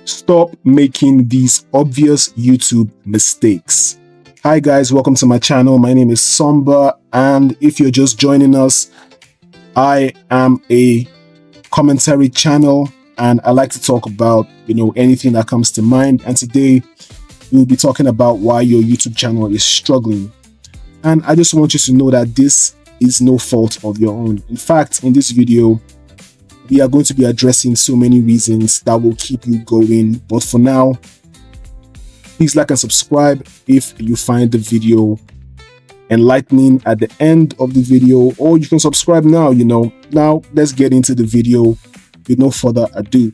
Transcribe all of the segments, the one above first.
Stop making these obvious YouTube mistakes. Hi guys, welcome to my channel. My name is Somba, and if you're just joining us, I am a commentary channel and I like to talk about, anything that comes to mind. And today we'll be talking about why your YouTube channel is struggling. And I just want you to know that this is no fault of your own. In fact, in this video, we are going to be addressing so many reasons that will keep you going. But for now, please like and subscribe if you find the video enlightening at the end of the video, or you can subscribe now. Now let's get into the video with no further ado.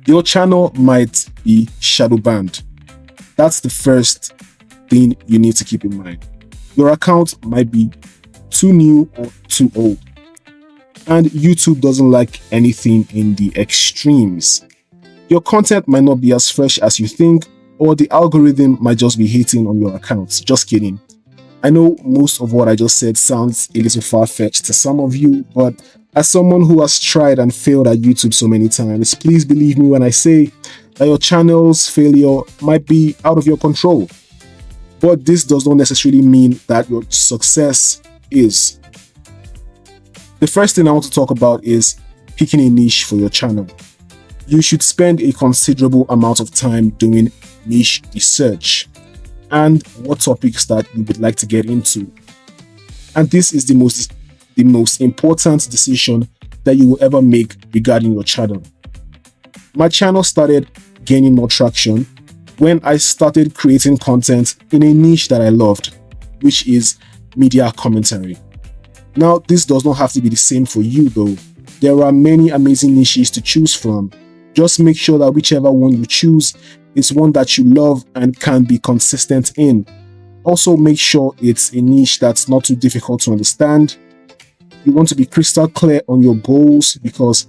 Your channel might be shadow banned. That's the first thing you need to keep in mind. Your account might be too new or too old. And YouTube doesn't like anything in the extremes. Your content might not be as fresh as you think, or the algorithm might just be hating on your account. Just kidding. I know most of what I just said sounds a little far-fetched to some of you, but as someone who has tried and failed at YouTube so many times, please believe me when I say that your channel's failure might be out of your control. But this does not necessarily mean that your success is. The first thing I want to talk about is picking a niche for your channel. You should spend a considerable amount of time doing niche research and what topics that you would like to get into. And this is the most important decision that you will ever make regarding your channel. My channel started gaining more traction when I started creating content in a niche that I loved, which is media commentary. Now, this does not have to be the same for you though. There are many amazing niches to choose from. Just make sure that whichever one you choose is one that you love and can be consistent in. Also, make sure it's a niche that's not too difficult to understand. You want to be crystal clear on your goals because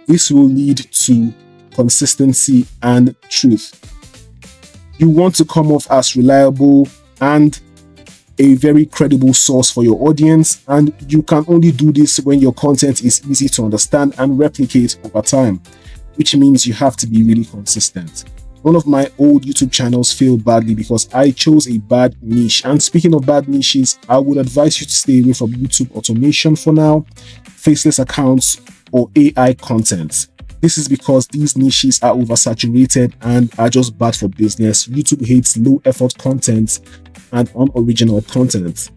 this will lead to consistency and truth. You want to come off as reliable and a very credible source for your audience, and you can only do this when your content is easy to understand and replicate over time, which means you have to be really consistent. One of my old YouTube channels failed badly because I chose a bad niche. And speaking of bad niches, I would advise you to stay away from YouTube automation for now, faceless accounts, or AI content. This is because these niches are oversaturated and are just bad for business. YouTube hates low effort content and unoriginal content.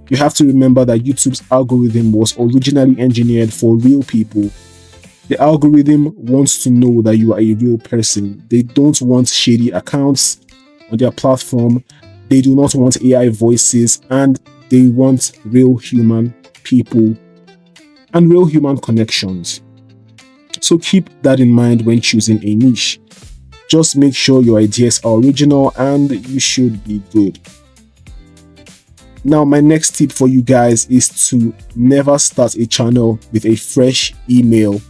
You have to remember that YouTube's algorithm was originally engineered for real people. The algorithm wants to know that you are a real person. They don't want shady accounts on their platform. They do not want AI voices, and they want real human people and real human connections. So keep that in mind when choosing a niche. Just make sure your ideas are original and you should be good. Now, my next tip for you guys is to never start a channel with a fresh email.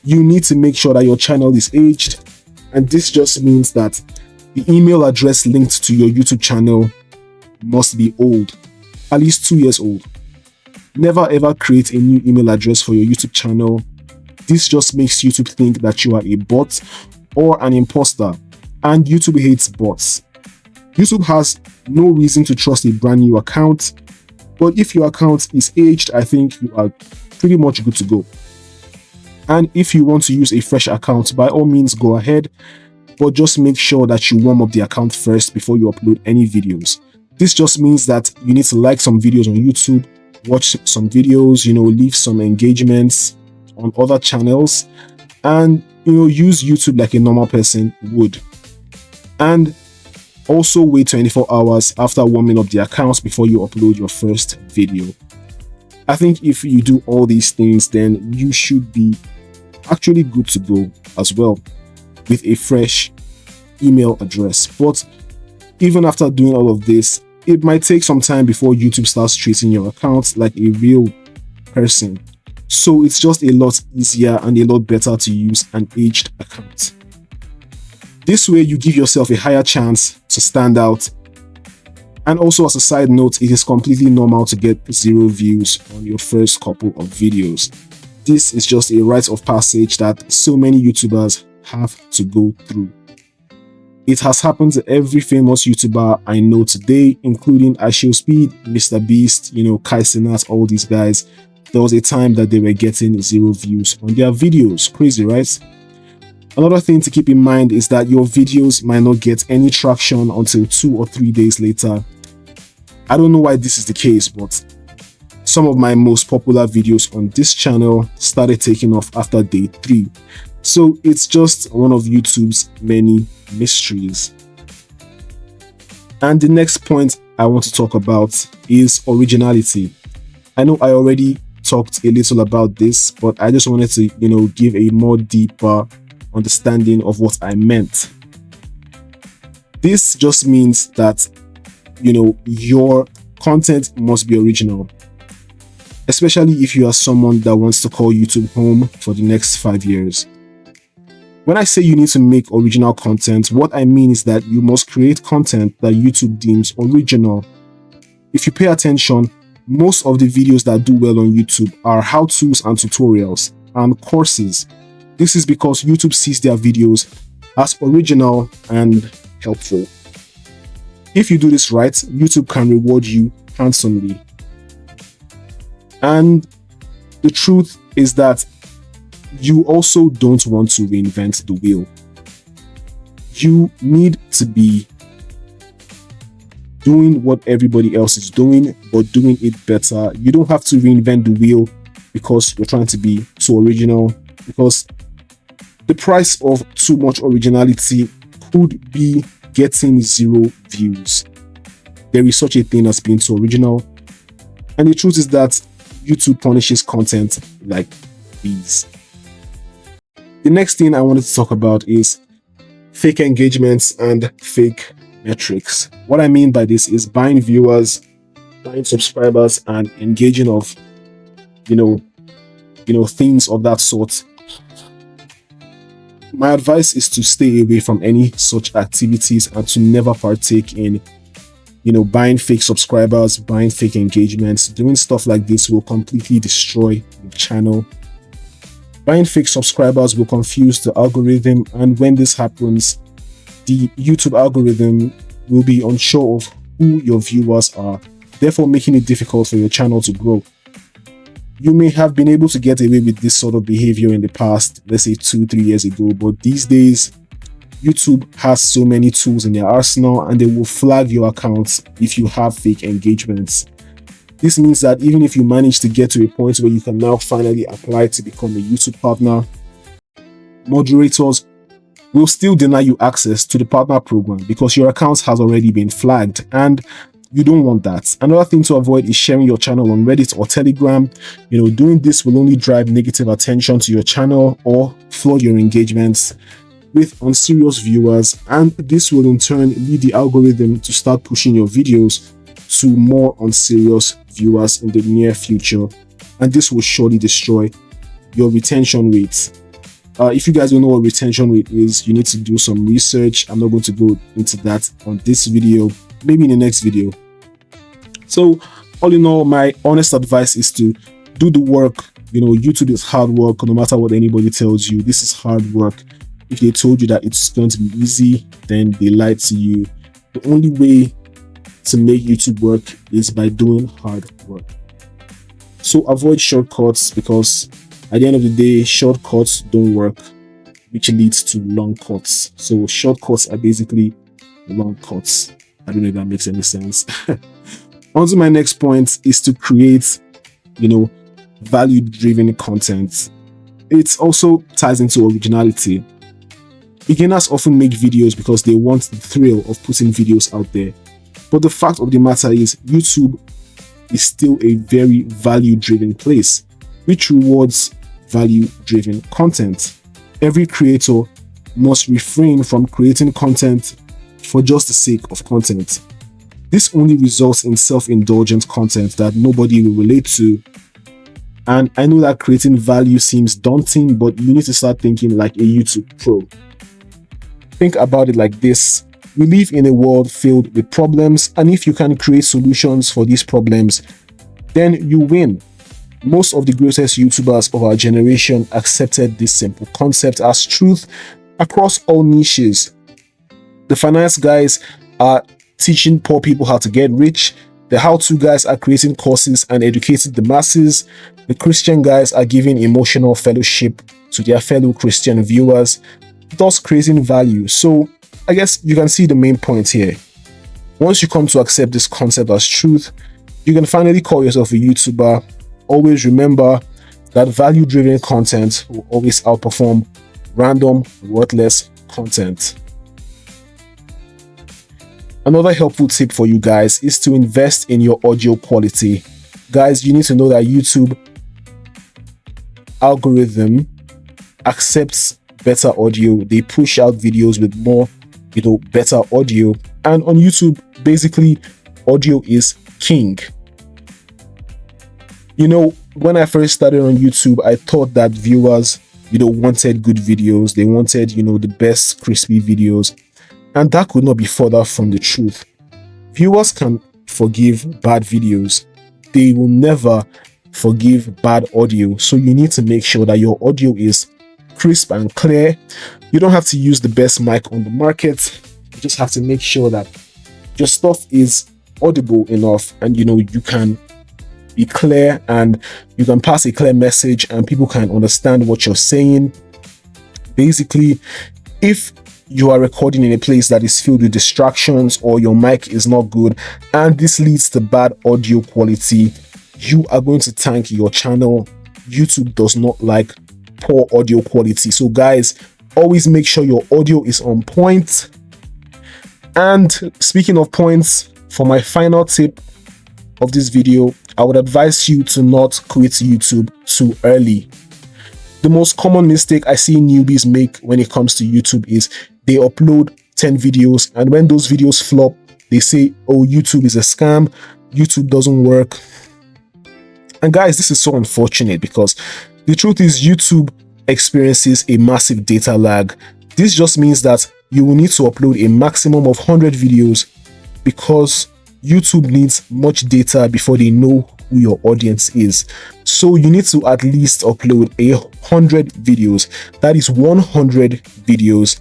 You need to make sure that your channel is aged, and this just means that the email address linked to your YouTube channel must be old, at least 2 years old. Never ever create a new email address for your YouTube channel. This just makes YouTube think that you are a bot or an imposter, and YouTube hates bots. YouTube has no reason to trust a brand new account, but if your account is aged, I think you are pretty much good to go. And if you want to use a fresh account, by all means go ahead, but just make sure that you warm up the account first before you upload any videos. This just means that you need to like some videos on YouTube, watch some videos, leave some engagements on other channels, and use YouTube like a normal person would. And also wait 24 hours after warming up the accounts before you upload your first video. I think if you do all these things, then you should be actually good to go as well with a fresh email address. But even after doing all of this, it might take some time before YouTube starts treating your account like a real person. So it's just a lot easier and a lot better to use an aged account. This way you give yourself a higher chance to stand out. And also, as a side note, it is completely normal to get 0 views on your first couple of videos. This is just a rite of passage that so many YouTubers have to go through. It has happened to every famous YouTuber I know today, including Speed, Mr. Beast, Kai Cenat, all these guys. There was a time that they were getting 0 views on their videos. Crazy, right? Another thing to keep in mind is that your videos might not get any traction until 2 or 3 days later. I don't know why this is the case, but some of my most popular videos on this channel started taking off after day 3. So it's just one of YouTube's many mysteries. And the next point I want to talk about is originality. I know I already talked a little about this, but I just wanted to, give a more deeper understanding of what I meant. This just means that, your content must be original, especially if you are someone that wants to call YouTube home for the next 5 years. When I say you need to make original content, what I mean is that you must create content that YouTube deems original. If you pay attention, most of the videos that do well on YouTube are how-tos and tutorials and courses. This is because YouTube sees their videos as original and helpful. If you do this right, YouTube can reward you handsomely. And the truth is that you also don't want to reinvent the wheel. You need to be doing what everybody else is doing, but doing it better. You don't have to reinvent the wheel because you're trying to be too original, because the price of too much originality could be getting 0 views. There is such a thing as being too original. And the truth is that YouTube punishes content like these. The next thing I wanted to talk about is fake engagements and fake metrics. What I mean by this is buying viewers, buying subscribers, and engaging of, things of that sort. My advice is to stay away from any such activities and to never partake in, buying fake subscribers, buying fake engagements. Doing stuff like this will completely destroy your channel. Buying fake subscribers will confuse the algorithm, and when this happens, the YouTube algorithm will be unsure of who your viewers are, therefore making it difficult for your channel to grow. You may have been able to get away with this sort of behavior in the past, let's say 2-3 years ago, but these days, YouTube has so many tools in their arsenal and they will flag your accounts if you have fake engagements. This means that even if you manage to get to a point where you can now finally apply to become a YouTube partner, moderators will still deny you access to the partner program because your account has already been flagged, and you don't want that. Another thing to avoid is sharing your channel on Reddit or Telegram. Doing this will only drive negative attention to your channel or flood your engagements with unserious viewers, and this will in turn lead the algorithm to start pushing your videos to more unserious viewers in the near future, and this will surely destroy your retention rates. If you guys don't know what retention rate is, you need to do some research. I'm not going to go into that on this video, maybe in the next video. So all in all, my honest advice is to do the work. YouTube is hard work. No matter what anybody tells you, this is hard work. If they told you that it's going to be easy, then they lied to you. The only way to make YouTube work is by doing hard work. So avoid shortcuts, because at the end of the day, shortcuts don't work, which leads to long cuts. So shortcuts are basically long cuts. I don't know if that makes any sense. On to my next point is to create, value-driven content. It also ties into originality. Beginners often make videos because they want the thrill of putting videos out there. But the fact of the matter is, YouTube is still a very value-driven place, which rewards value-driven content. Every creator must refrain from creating content for just the sake of content. This only results in self-indulgent content that nobody will relate to. And I know that creating value seems daunting, but you need to start thinking like a YouTube pro. Think about it like this. We live in a world filled with problems, and if you can create solutions for these problems, then you win. Most of the greatest YouTubers of our generation accepted this simple concept as truth across all niches. The finance guys are teaching poor people how to get rich. The how-to guys are creating courses and educating the masses. The Christian guys are giving emotional fellowship to their fellow Christian viewers, thus creating value. So I guess you can see the main point here. Once you come to accept this concept as truth, you can finally call yourself a YouTuber. Always remember that value-driven content will always outperform random, worthless content. Another helpful tip for you guys is to invest in your audio quality. Guys, you need to know that YouTube algorithm accepts better audio. They push out videos with more, better audio. And on YouTube, basically, audio is king. When I first started on YouTube, I thought that viewers, wanted good videos. They wanted, the best crispy videos. And that could not be further from the truth. Viewers can forgive bad videos. They will never forgive bad audio. So you need to make sure that your audio is crisp and clear. You don't have to use the best mic on the market. You just have to make sure that your stuff is audible enough and you can be clear and you can pass a clear message and people can understand what you're saying. Basically, if you are recording in a place that is filled with distractions or your mic is not good and this leads to bad audio quality, you are going to tank your channel. YouTube does not like poor audio quality. So guys, always make sure your audio is on point. And speaking of points, for my final tip of this video, I would advise you to not quit YouTube too early. The most common mistake I see newbies make when it comes to YouTube is they upload 10 videos and when those videos flop, they say, oh, YouTube is a scam, YouTube doesn't work. And guys, this is so unfortunate because the truth is YouTube experiences a massive data lag. This just means that you will need to upload a maximum of 100 videos because YouTube needs much data before they know who your audience is. So you need to at least upload 100 videos. That is 100 videos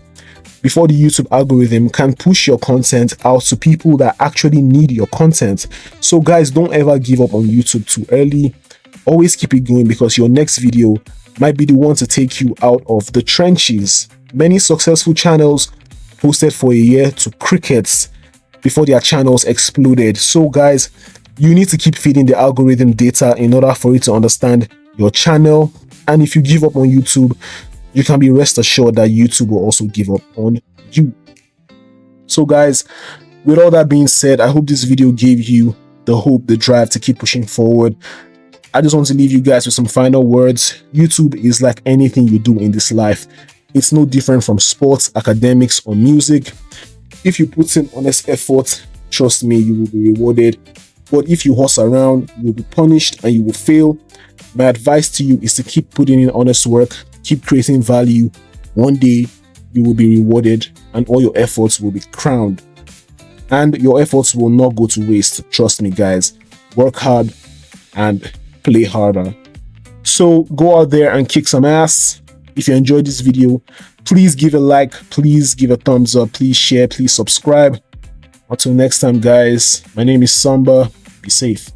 before the YouTube algorithm can push your content out to people that actually need your content. So guys, don't ever give up on YouTube too early. Always keep it going because your next video might be the one to take you out of the trenches. Many successful channels posted for a year to crickets before their channels exploded. So guys, you need to keep feeding the algorithm data in order for it to understand your channel. And if you give up on YouTube, you can be rest assured that YouTube will also give up on you. So guys, with all that being said, I hope this video gave you the hope, the drive to keep pushing forward. I just want to leave you guys with some final words. YouTube is like anything you do in this life. It's no different from sports, academics, or music. If you put in honest effort, trust me, you will be rewarded. But if you horse around, you will be punished and you will fail. My advice to you is to keep putting in honest work, keep creating value. One day, you will be rewarded and all your efforts will be crowned. And your efforts will not go to waste. Trust me, guys. Work hard and play harder. So go out there and kick some ass. If you enjoyed this video, please give a like, please give a thumbs up, please share, please subscribe. Until next time, guys, my name is Samba. Be safe.